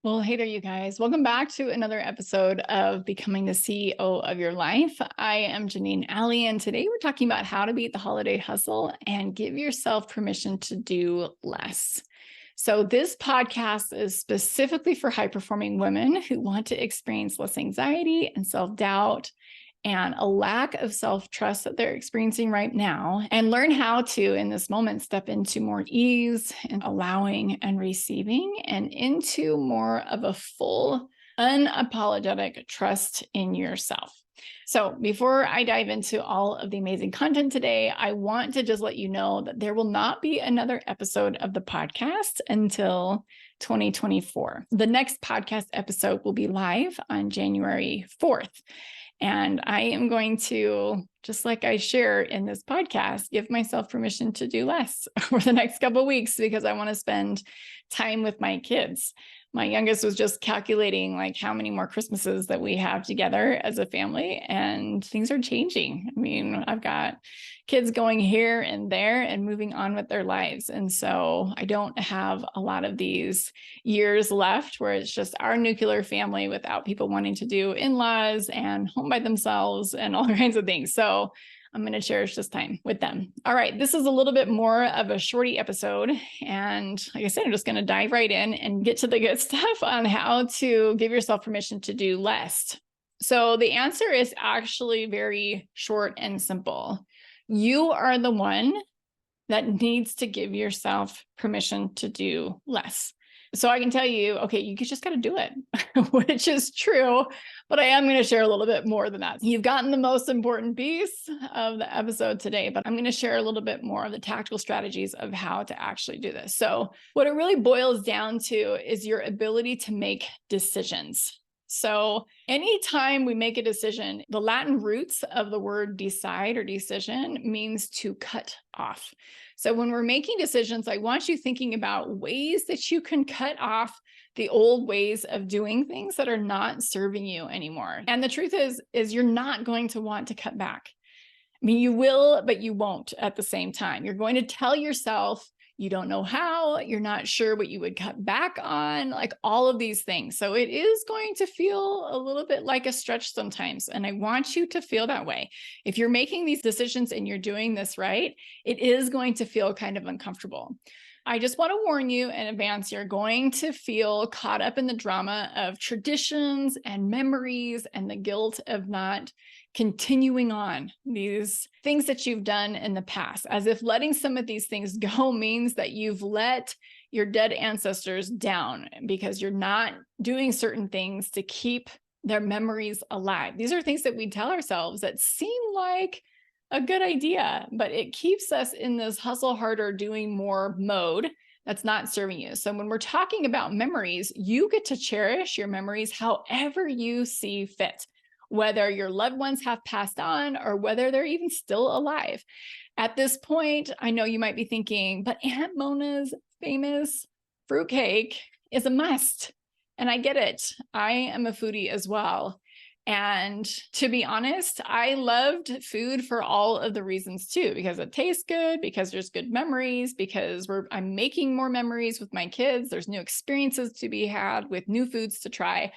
Well, hey there, you guys. Welcome back to another episode of Becoming the CEO of Your Life. I am Janeen Alley, and today we're talking about how to beat the holiday hustle and give yourself permission to do less. So this podcast is specifically for high-performing women who want to experience less anxiety and self-doubt and a lack of self-trust that they're experiencing right now, and learn how to, in this moment, step into more ease and allowing and receiving and into more of a full, unapologetic trust in yourself. So before I dive into all of the amazing content today, I want to just let you know that there will not be another episode of the podcast until 2024. The next podcast episode will be live on January 4th. And I am going to, just like I share in this podcast, give myself permission to do less over the next couple of weeks because I want to spend time with my kids. My youngest was just calculating like how many more Christmases that we have together as a family, and things are changing. I mean, I've got kids going here and there and moving on with their lives. And so I don't have a lot of these years left where it's just our nuclear family without people wanting to do in-laws and home by themselves and all kinds of things. So I'm going to cherish this time with them. All right. This is a little bit more of a shorty episode. And like I said, I'm just going to dive right in and get to the good stuff on how to give yourself permission to do less. So the answer is actually very short and simple. You are the one that needs to give yourself permission to do less. So I can tell you, okay, you just got to do it, which is true, but I am going to share a little bit more than that. You've gotten the most important piece of the episode today, but I'm going to share a little bit more of the tactical strategies of how to actually do this. So what it really boils down to is your ability to make decisions. So anytime we make a decision, the Latin roots of the word decide or decision means to cut off. So when we're making decisions, I want you thinking about ways that you can cut off the old ways of doing things that are not serving you anymore. And the truth is you're not going to want to cut back. I mean, you will, but you won't at the same time. You're going to tell yourself you don't know how, you're not sure what you would cut back on, like all of these things. So it is going to feel a little bit like a stretch sometimes. And I want you to feel that way. If you're making these decisions and you're doing this right, it is going to feel kind of uncomfortable. I just want to warn you in advance, you're going to feel caught up in the drama of traditions and memories and the guilt of not continuing on these things that you've done in the past, as if letting some of these things go means that you've let your dead ancestors down because you're not doing certain things to keep their memories alive. These are things that we tell ourselves that seem like a good idea, but it keeps us in this hustle harder, doing more mode that's not serving you. So when we're talking about memories, you get to cherish your memories however you see fit, whether your loved ones have passed on or whether they're even still alive. At this point, I know you might be thinking, but Aunt Mona's famous fruitcake is a must. And I get it. I am a foodie as well. And to be honest, I loved food for all of the reasons too, because it tastes good, because there's good memories, because I'm making more memories with my kids. There's new experiences to be had with new foods to try.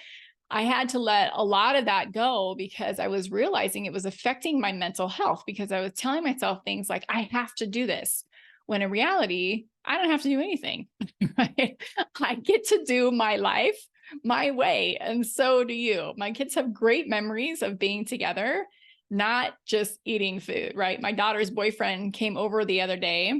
I had to let a lot of that go because I was realizing it was affecting my mental health because I was telling myself things like, I have to do this. When in reality, I don't have to do anything, right? I get to do my life my way. And so do you. My kids have great memories of being together, not just eating food, right? My daughter's boyfriend came over the other day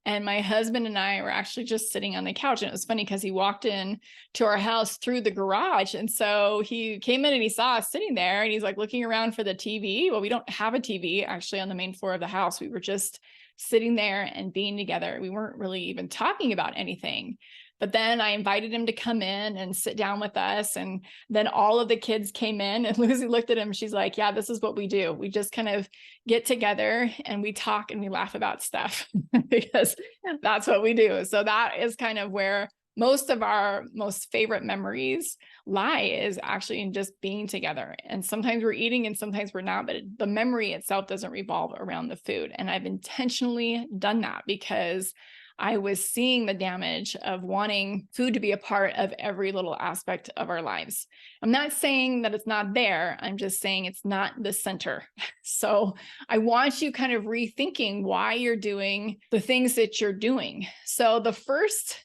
and my husband and I were actually just sitting on the couch. And it was funny because he walked in to our house through the garage. And so he came in and he saw us sitting there and he's like looking around for the TV. Well, we don't have a TV actually on the main floor of the house. We were just sitting there and being together. We weren't really even talking about anything. But then I invited him to come in and sit down with us. And then all of the kids came in and Lucy looked at him. She's like, yeah, this is what we do. We just kind of get together and we talk and we laugh about stuff because that's what we do. So that is kind of where most of our most favorite memories lie, is actually in just being together. And sometimes we're eating and sometimes we're not, but the memory itself doesn't revolve around the food. And I've intentionally done that because I was seeing the damage of wanting food to be a part of every little aspect of our lives. I'm not saying that it's not there. I'm just saying it's not the center. So I want you kind of rethinking why you're doing the things that you're doing. So the first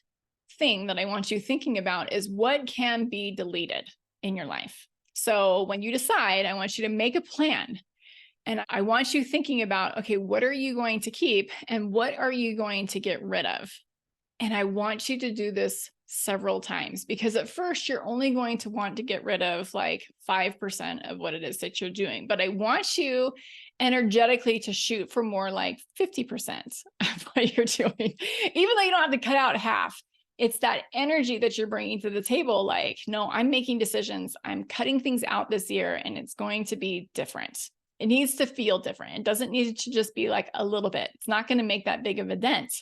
thing that I want you thinking about is what can be deleted in your life. So when you decide, I want you to make a plan. And I want you thinking about, okay, what are you going to keep and what are you going to get rid of? And I want you to do this several times, because at first you're only going to want to get rid of like 5% of what it is that you're doing. But I want you energetically to shoot for more like 50% of what you're doing, even though you don't have to cut out half. It's that energy that you're bringing to the table. Like, no, I'm making decisions. I'm cutting things out this year and it's going to be different. It needs to feel different. It doesn't need to just be like a little bit. It's not going to make that big of a dent.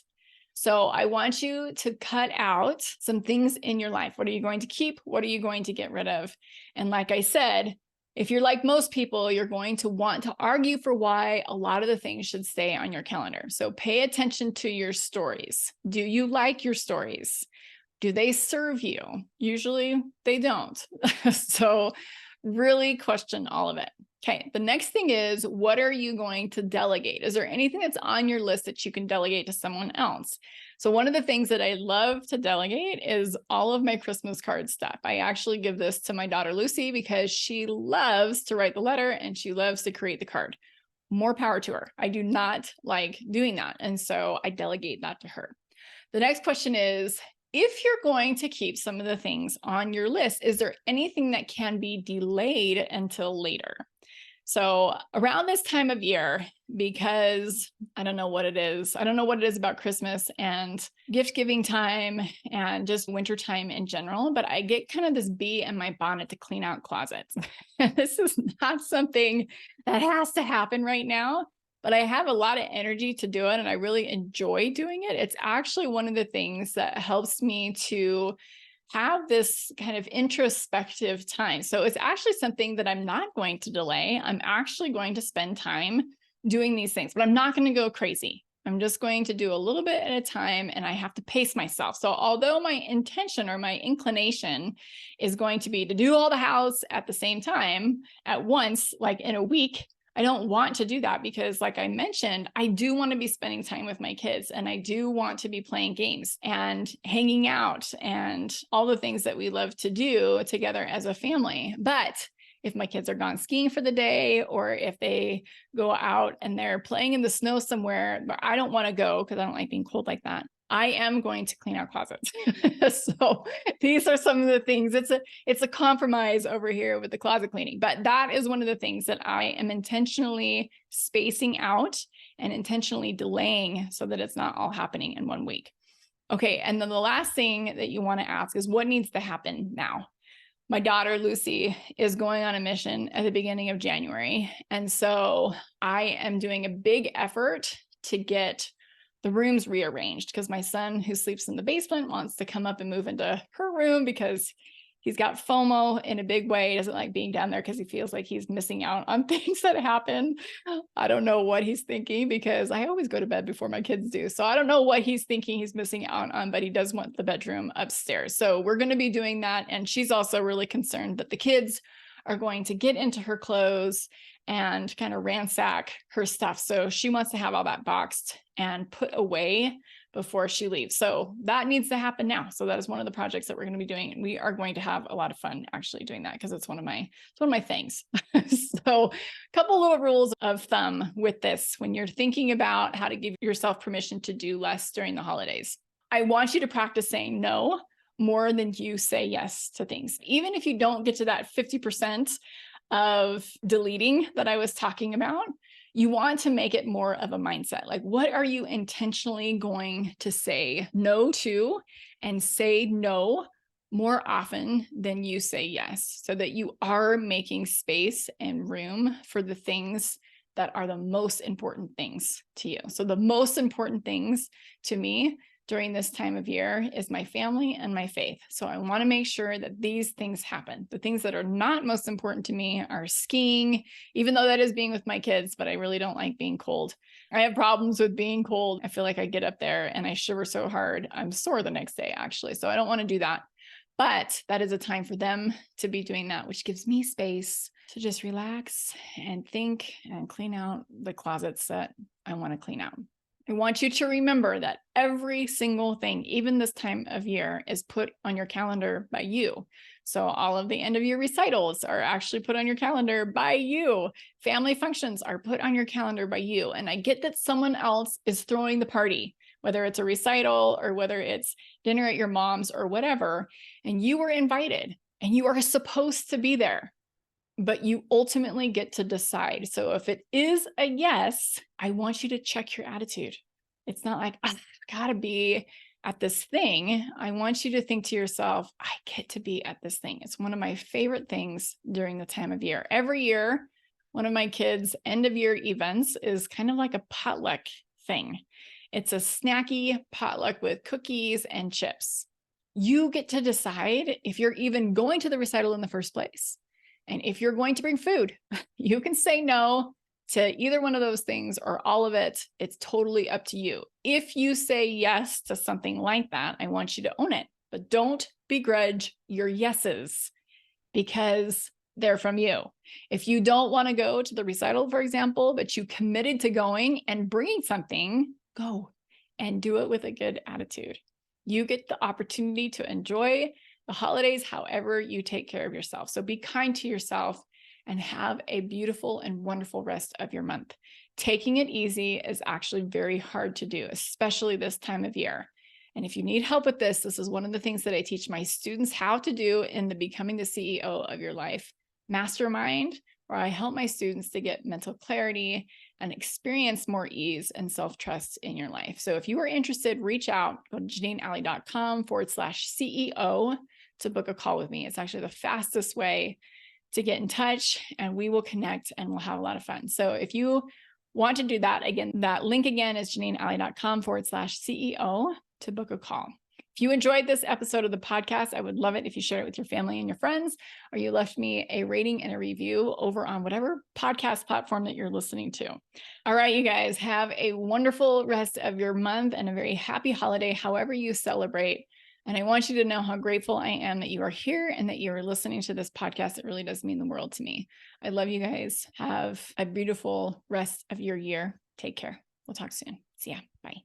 So I want you to cut out some things in your life. What are you going to keep? What are you going to get rid of? And like I said, if you're like most people, you're going to want to argue for why a lot of the things should stay on your calendar. So pay attention to your stories. Do you like your stories? Do they serve you? Usually they don't. So really question all of it. Okay, the next thing is, what are you going to delegate? Is there anything that's on your list that you can delegate to someone else? So one of the things that I love to delegate is all of my Christmas card stuff. I actually give this to my daughter, Lucy, because she loves to write the letter and she loves to create the card. More power to her. I do not like doing that. And so I delegate that to her. The next question is, if you're going to keep some of the things on your list, is there anything that can be delayed until later? So around this time of year, because I don't know what it is. I don't know what it is about Christmas and gift giving time and just winter time in general, but I get kind of this bee in my bonnet to clean out closets. This is not something that has to happen right now, but I have a lot of energy to do it and I really enjoy doing it. It's actually one of the things that helps me to have this kind of introspective time. So it's actually something that I'm not going to delay. I'm actually going to spend time doing these things, but I'm not going to go crazy. I'm just going to do a little bit at a time and I have to pace myself. So although my intention or my inclination is going to be to do all the house at the same time at once, like in a week, I don't want to do that because, like I mentioned, I do want to be spending time with my kids and I do want to be playing games and hanging out and all the things that we love to do together as a family. But if my kids are gone skiing for the day, or if they go out and they're playing in the snow somewhere, but I don't want to go because I don't like being cold like that, I am going to clean out closets. So these are some of the things. It's a compromise over here with the closet cleaning, but that is one of the things that I am intentionally spacing out and intentionally delaying so that it's not all happening in one week. Okay, and then the last thing that you want to ask is, what needs to happen now? My daughter, Lucy, is going on a mission at the beginning of January. And so I am doing a big effort to get the rooms rearranged because my son, who sleeps in the basement, wants to come up and move into her room because he's got FOMO in a big way. He doesn't like being down there because he feels like he's missing out on things that happen. I don't know what he's thinking because I always go to bed before my kids do. So I don't know what he's thinking he's missing out on, but he does want the bedroom upstairs. So we're going to be doing that. And she's also really concerned that the kids are going to get into her clothes and kind of ransack her stuff. So she wants to have all that boxed and put away before she leaves. So that needs to happen now. So that is one of the projects that we're going to be doing. We are going to have a lot of fun actually doing that because it's one of my things. So a couple little rules of thumb with this when you're thinking about how to give yourself permission to do less during the holidays. I want you to practice saying no more than you say yes to things. Even if you don't get to that 50% of deleting that I was talking about, you want to make it more of a mindset. Like, what are you intentionally going to say no to, and say no more often than you say yes, so that you are making space and room for the things that are the most important things to you. So the most important things to me during this time of year is my family and my faith. So I want to make sure that these things happen. The things that are not most important to me are skiing, even though that is being with my kids, but I really don't like being cold. I have problems with being cold. I feel like I get up there and I shiver so hard. I'm sore the next day, actually. So I don't want to do that. But that is a time for them to be doing that, which gives me space to just relax and think and clean out the closets that I want to clean out. I want you to remember that every single thing, even this time of year, is put on your calendar by you. So all of the end of year recitals are actually put on your calendar by you. Family functions are put on your calendar by you. And I get that someone else is throwing the party, whether it's a recital or whether it's dinner at your mom's or whatever, and you were invited and you are supposed to be there, but you ultimately get to decide. So if it is a yes, I want you to check your attitude. It's not like, I've got to be at this thing. I want you to think to yourself, I get to be at this thing. It's one of my favorite things during the time of year. Every year, one of my kids' end of year events is kind of like a potluck thing. It's a snacky potluck with cookies and chips. You get to decide if you're even going to the recital in the first place. And if you're going to bring food, you can say no to either one of those things or all of it. It's totally up to you. If you say yes to something like that, I want you to own it, but don't begrudge your yeses because they're from you. If you don't want to go to the recital, for example, but you committed to going and bringing something, go and do it with a good attitude. You get the opportunity to enjoy the holidays however you take care of yourself. So be kind to yourself and have a beautiful and wonderful rest of your month. Taking it easy is actually very hard to do, especially this time of year. And if you need help with this, this is one of the things that I teach my students how to do in the Becoming the CEO of Your Life Mastermind, where I help my students to get mental clarity and experience more ease and self-trust in your life. So if you are interested, reach out, go to janeenalley.com/CEO to book a call with me. It's actually the fastest way to get in touch, and we will connect and we'll have a lot of fun. So if you want to do that, again, that link again is janeenalley.com/CEO to book a call. If you enjoyed this episode of the podcast, I would love it if you share it with your family and your friends, or you left me a rating and a review over on whatever podcast platform that you're listening to. All right, you guys, have a wonderful rest of your month and a very happy holiday, however you celebrate. And I want you to know how grateful I am that you are here and that you are listening to this podcast. It really does mean the world to me. I love you guys. Have a beautiful rest of your year. Take care. We'll talk soon. See ya. Bye.